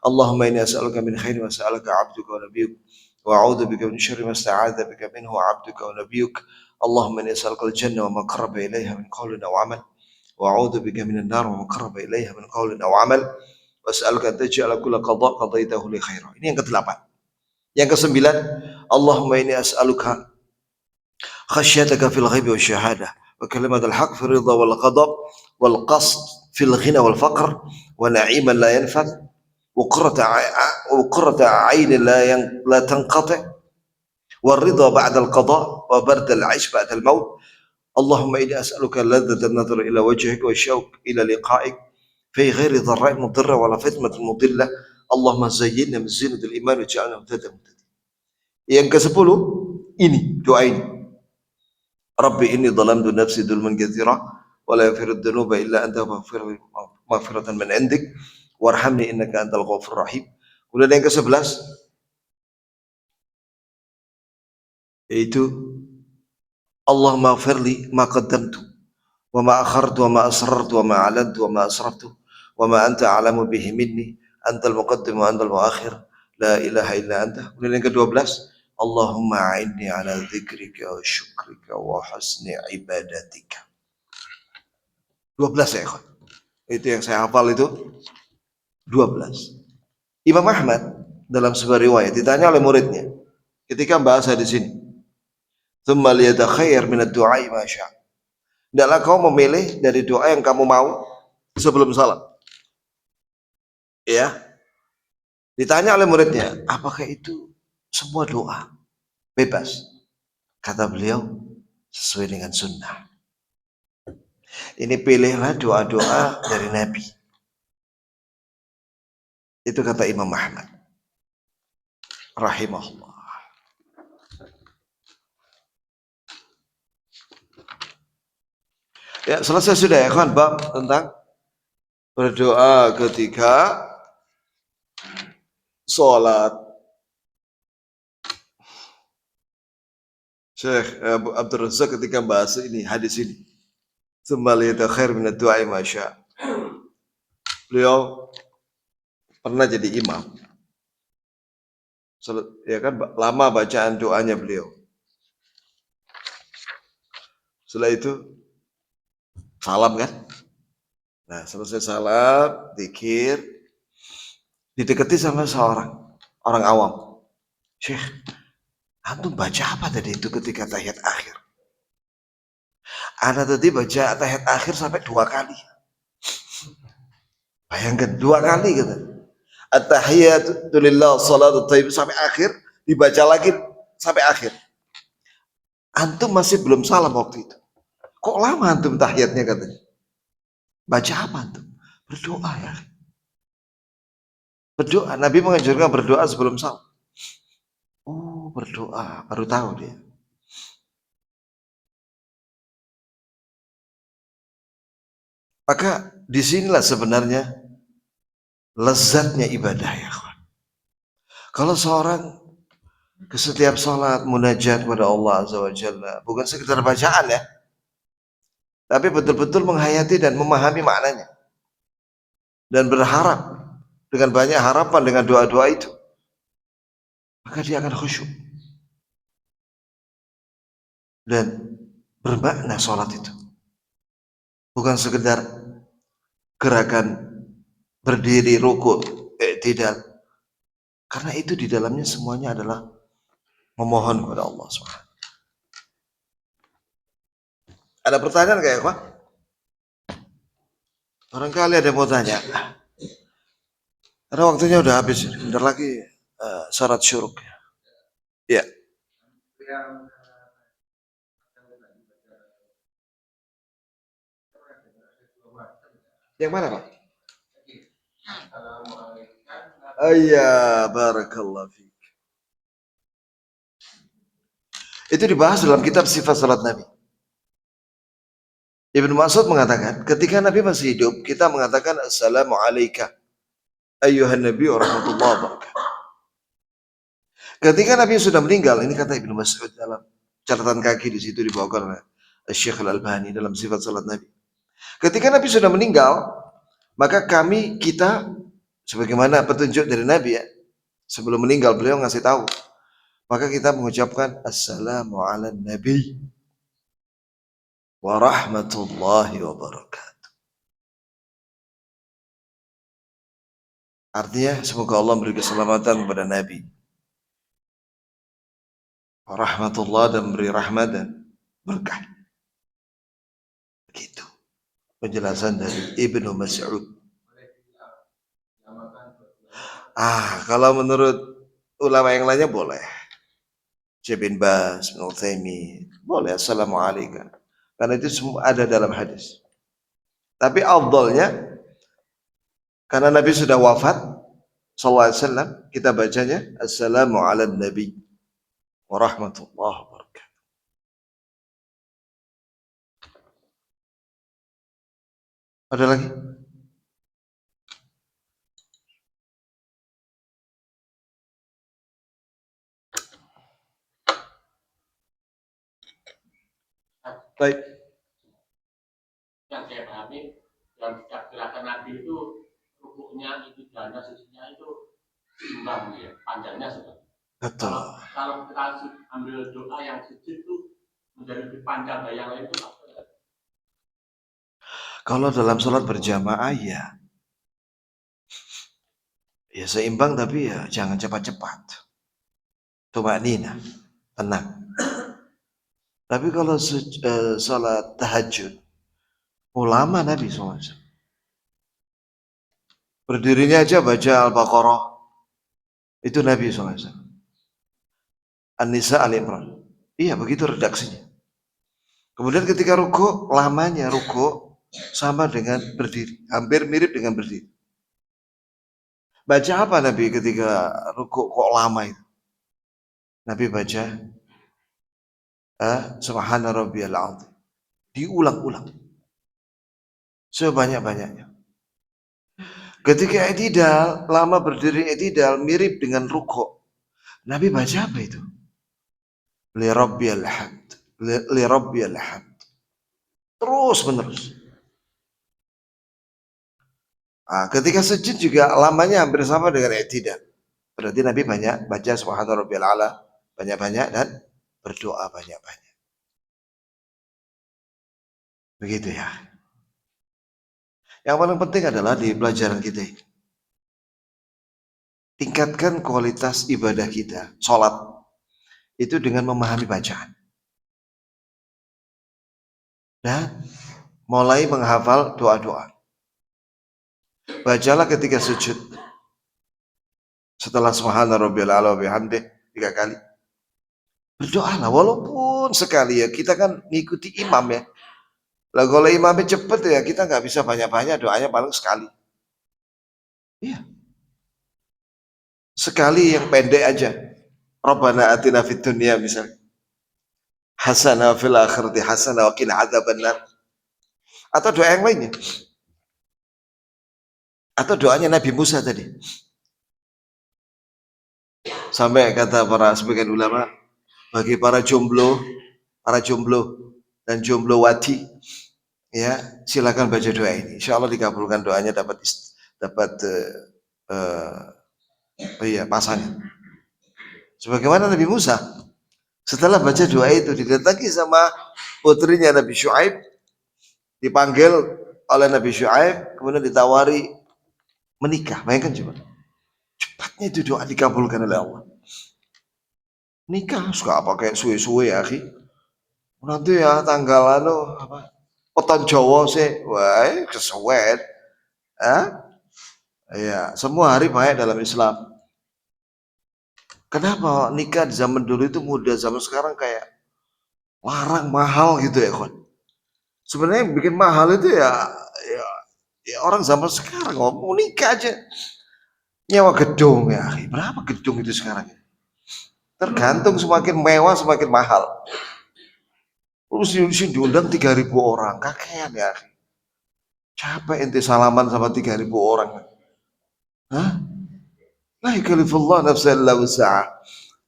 Allahumma inni as'aluka min khairi ma sa'alaka 'abduka wa nabiyyuk wa a'udzu bika min syarri ma sta'adza bika minhu 'abduka wa nabiyyuk. Allahumma inni as'aluka al-jannah wa ma qarraba ilayha min qawlin aw 'amal wa a'udzu bika minan nar wa ma qarraba ilayha min qawlin aw 'amal wa as'aluka an taj'ala kulla qada' qadaitahu li khairan. Ini yang ke-8. Yang ke-9, Allahumma inni as'aluka khasyataka fil ghaibi wasyahadah wa kalimatul haqq fil ridha wal ghadab wal qasd fil ghina wal faqr wa na'iman la yanfad wa qurrata 'ainin la tanqati wal ridha ba'da al qada wa bard al 'aish ba'da al maut. Allahumma inni as'aluka ladzata an-nadhar ila wajhika wa syauq ila liqa'ik fi ghairi dharra'in mudirra wa la fitnatin mudillah. Allahumma zayyinna min zinatil iman wa ja'alna muhtadin. Yang ke-10 ini doa ini. Rabbi inni dhalamtu nafsi dzulman katsira wa la yaghfiru dzunuba illa anta maghfiratan min 'indik warhamni innaka antal ghafurur rahim. Kemudian yang ke-11 yaitu Allahumma ighfirli ma qaddamtu wa ma akhartu wa ma asrartu wa ma 'alantu wa ma asraftu wa ma anta a'lamu bihi minni antal muqaddim wa antal muakhir la ilaha illa anta. Kemudian yang ke-12 Allahumma a'inni ala dzikrika wa syukrika wa husni ibadatika. 12 ya ikhwan. Itu yang saya hafal itu 12. Imam Ahmad dalam sebuah riwayat ditanya oleh muridnya ketika bahasa di sini. Tsumma liyatakhayyar min ad-du'a ma syaa. Hendaklah kau memilih dari doa yang kamu mau sebelum salam. Ya. Ditanya oleh muridnya, apakah itu semua doa? Bebas. Kata beliau, sesuai dengan sunnah. Ini pilihlah doa-doa dari Nabi. Itu kata Imam Ahmad rahimahullah. Ya, selesai sudah ya kawan bab tentang berdoa ketika sholat. Syekh Abdul Razak ketika bahas ini hadis ini, sembali khair min ad-du'a ma syaa. Beliau pernah jadi imam. Ya kan lama bacaan doanya beliau. Setelah itu salam kan? Nah, selesai salam, zikir, didekati sama seorang orang awam. Syekh, antum baca apa tadi itu ketika tahiyat akhir? Ana tadi baca tahiyat akhir sampai 2 kali. Bayangkan 2 kali kata. At-tahiyatu lillah, salatu thayyib sampai akhir, dibaca lagi sampai akhir. Antum masih belum salam waktu itu. Kok lama antum tahiyatnya katanya? Baca apa antum? Berdoa ya. Berdoa. Nabi mengajarkan berdoa sebelum salam. Oh, berdoa. Baru tahu dia. Maka disinilah sebenarnya lezatnya ibadah ya kawan. Kalau seorang ke setiap sholat munajat kepada Allah Azza wa Jalla, bukan sekedar bacaan ya, tapi betul-betul menghayati dan memahami maknanya dan berharap dengan banyak harapan dengan doa-doa itu, maka dia akan khusyuk dan bermakna sholat itu, bukan sekedar gerakan berdiri, rukuk, tidak, karena itu di dalamnya semuanya adalah memohon kepada Allah SWT. Ada pertanyaan kayak apa? Barangkali ada yang mau tanya. Karena waktunya udah habis, bentar lagi syarat syuruk. Ya. Yang mana Pak? Oh iya, barakallah fiik. Itu dibahas dalam kitab sifat salat Nabi. Ibnu Mas'ud mengatakan, ketika Nabi masih hidup, kita mengatakan assalamu alayka ayyuhan nabi wa rahmatullahi wa barakatuh. Ketika Nabi sudah meninggal, ini kata Ibnu Mas'ud dalam catatan kaki di situ dibawakan oleh Syekh Al-Albani dalam sifat salat Nabi. Ketika Nabi sudah meninggal, maka kita sebagaimana petunjuk dari Nabi ya, sebelum meninggal beliau ngasih tahu, maka kita mengucapkan assalamu ala nabi wa rahmatullahi wa barakatuh. Artinya semoga Allah memberi keselamatan kepada Nabi, wa rahmatullah, dan memberi rahmat dan berkah. Begitu penjelasan dari Ibnu Mas'ud. Kalau menurut ulama yang lainnya boleh. Syekh bin Baz, Ibnu Utsaimin, boleh assalamualaikum. Karena itu semua ada dalam hadis. Tapi afdalnya, karena Nabi sudah wafat sallallahu alaihi wasallam, kita bacanya assalamu ala nabi wa rahmatullahi wa barakatuh. Ada lagi? Baik. Yang saya pahami, dalam setiap gerakan Nabi itu rukuknya, itidalnya, sujunya itu seimbang ya, panjangnya sudah. Betul. Kalau kita ambil doa yang sujud itu menjadi lebih panjang dari yang lain itu apa ya? Kalau dalam sholat berjamaah ya seimbang, tapi ya jangan cepat-cepat. Tumanina, tenang. Tapi kalau sholat tahajud, ulama Nabi SAW berdirinya aja baca Al-Baqarah, itu Nabi SAW. An-Nisa, Al-Imran. Iya, begitu redaksinya. Kemudian ketika ruku, lamanya ruku sama dengan berdiri, hampir mirip dengan berdiri. Baca apa Nabi ketika ruku kok lama itu? Nabi baca Subhana rabbiyal azim. Diulang-ulang sebanyak-banyaknya. Ketika i'tidal, lama berdiri i'tidal mirip dengan ruku. Nabi baca apa itu? Li rabbiyal hamd. Li rabbiyal hamd. Terus menerus. Ketika sujud juga lamanya hampir sama dengan i'tidal. Berarti Nabi banyak baca Subhana rabbiyal a'la banyak-banyak dan berdoa banyak-banyak. Begitu ya. Yang paling penting adalah di pelajaran kita ini, tingkatkan kualitas ibadah kita, sholat, itu dengan memahami bacaan. Dan mulai menghafal doa-doa. Bacalah ketika sujud. Setelah subhana rabbiyal a'la wa bihamdih 3 kali. Berdoalah walaupun sekali ya. Kita kan ngikuti imam ya. Lah kalau imamnya cepet ya kita nggak bisa banyak-banyak, doanya paling sekali. Iya. Sekali yang pendek aja. Rabbana atina fid dunya misalnya. Hasanah fil akhirati hasanah wa qina adzabannar. Atau doa yang lainnya. Atau doanya Nabi Musa tadi. Sampai kata para sebagian ulama, bagi para jomblo dan jomblo wati, ya silakan baca doa ini. Insya Allah dikabulkan doanya, dapat pasangan. Sebagaimana Nabi Musa, setelah baca doa itu didatangi sama putrinya Nabi Syuaib, dipanggil oleh Nabi Syuaib, kemudian ditawari menikah. Bayangkan coba, cepatnya itu doa dikabulkan oleh Allah. Nikah suka pakai suwe-suwe ya, akhi. Nanti ya tanggal apa? Peton Jawa sih, wah kesuwen. Ya, semua hari baik dalam Islam. Kenapa nikah di zaman dulu itu mudah, zaman sekarang kayak larang mahal gitu ya, kon. Sebenarnya yang bikin mahal itu ya orang zaman sekarang mau nikah aja nyewa gedung ya, akhi. Berapa gedung itu sekarang? Tergantung, semakin mewah semakin mahal. Terus diundang 3.000 orang, kakean ya, akhi. Capek ente salaman sama 3.000 orang. Hah? La yukallifullah nafsan illa wus'aha.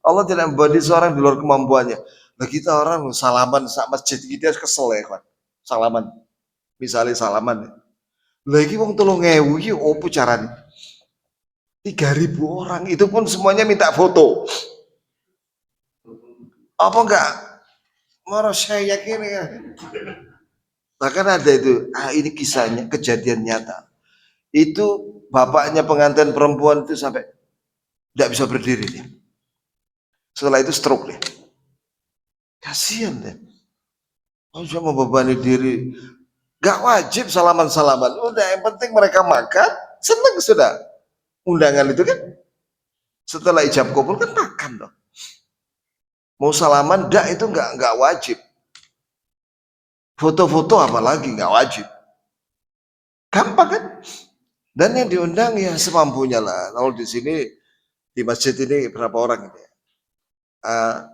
Allah tidak membebani seorang di luar kemampuannya. Nah kita orang salaman sak masjid kita kesel ya kan. Salaman. Misalnya salaman. Lagi wong 3.000 iki opo carane? 3.000 orang itu pun semuanya minta foto. Apa enggak? Marah saya yakin ya. Bahkan ada itu, ini kisahnya, kejadian nyata. Itu bapaknya pengantin perempuan itu sampai tidak bisa berdiri dia. Setelah itu stroke dia. Kasihan deh. Masa membebani diri. Gak wajib salaman-salaman. Udah yang penting mereka makan, seneng sudah. Undangan itu kan. Setelah ijab kabul kan makan dong. Mau salaman, itu nggak wajib. Foto-foto apalagi nggak wajib. Gampang kan? Dan yang diundang ya semampunya lah. Kalau di sini di masjid ini berapa orang ini?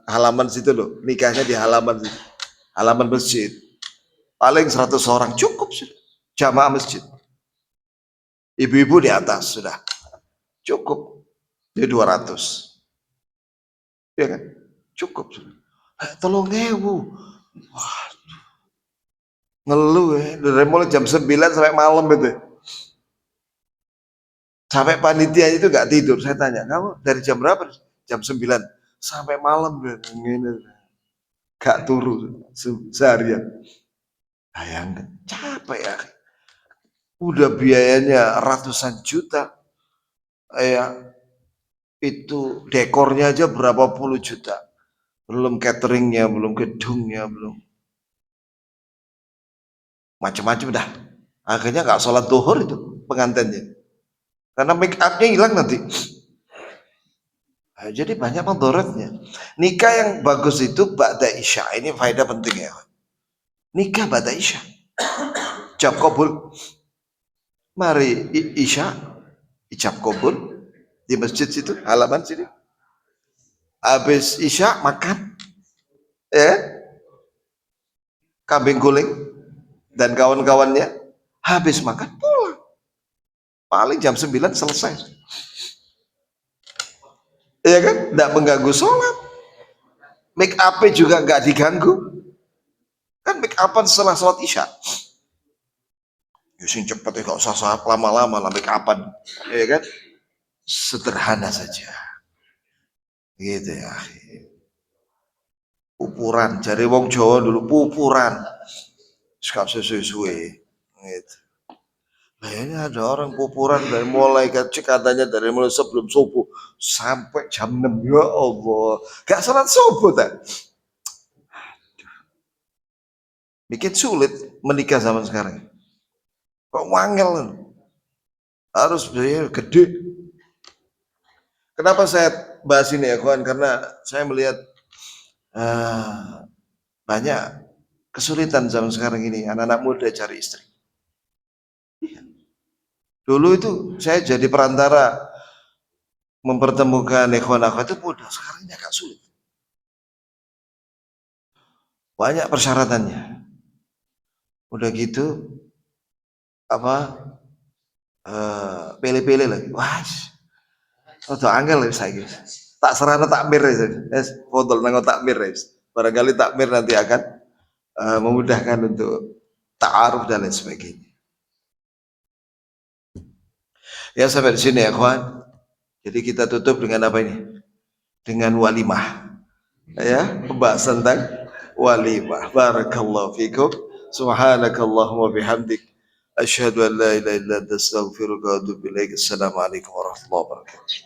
Halaman situ loh, nikahnya di halaman situ. Halaman masjid. Paling 100 orang cukup sudah. Jamaah masjid. Ibu-ibu di atas sudah. Cukup. Dia 200. Ya kan? Cukup sudah. 3.000. Wah, ngeluh ya. Dari mulai jam 9 sampai malam itu. Sampai panitia itu gak tidur. Saya tanya, kamu dari jam berapa? Jam 9 sampai malam. Gak turu seharian. Bayangkan, capek ya. Udah biayanya ratusan juta. Itu dekornya aja berapa puluh juta. Belum cateringnya, belum gedungnya, belum macam-macam dah. Akhirnya nggak sholat duhur itu pengantinnya. Karena make upnya hilang nanti. Nah, jadi banyak mudaratnya. Nikah yang bagus itu ba'da isya. Ini faedah penting ya. Nikah ba'da isya. Ijab kabul. Mari isya, ijab kabul di masjid situ, halaman sini. Habis isya makan, kambing guling dan kawan-kawannya. Habis makan pulang. Paling jam 9 selesai. Iya kan? Tidak mengganggu sholat. Make up juga nggak diganggu. Kan make upan setelah sholat isya. Sing cepet ya, gak usah lama-lama lah make upan. Iya kan? Sederhana saja. Gitu ya. Pupuran. Cari wong Jawa dulu pupuran. Sekap sesuai. Gitu. Nah ini ada orang pupuran dari mulai katanya dari mulai sebelum subuh sampai jam 6. Ya Allah. Gak sholat subuh tak? Bikin sulit menikah zaman sekarang. Kok wangel? harus biaya gede. Kenapa saya bahas ini ya kawan? Karena saya melihat banyak kesulitan zaman sekarang ini anak-anak muda cari istri. Dulu itu saya jadi perantara mempertemukan ikhwan akhwat itu mudah, sekarang ini agak sulit. Banyak persyaratannya. Udah gitu apa pilih-pilih lagi. Wah, udah angel ya saya guys. Tak serana takmir ya. Foto nang takmir ya. Barangkali takmir nanti akan memudahkan untuk ta'aruf dan lain sebagainya. Ya sampai di sini ya kawan. Jadi kita tutup dengan apa ini? Dengan walimah. Ya, pembahasan tentang walimah. Barakallahu fikum. Subhanakallahumma bihamdik. Asyhadu an la ilaha illa anta astaghfiruka wa atubu ilaik. Assalamualaikum warahmatullahi wabarakatuh.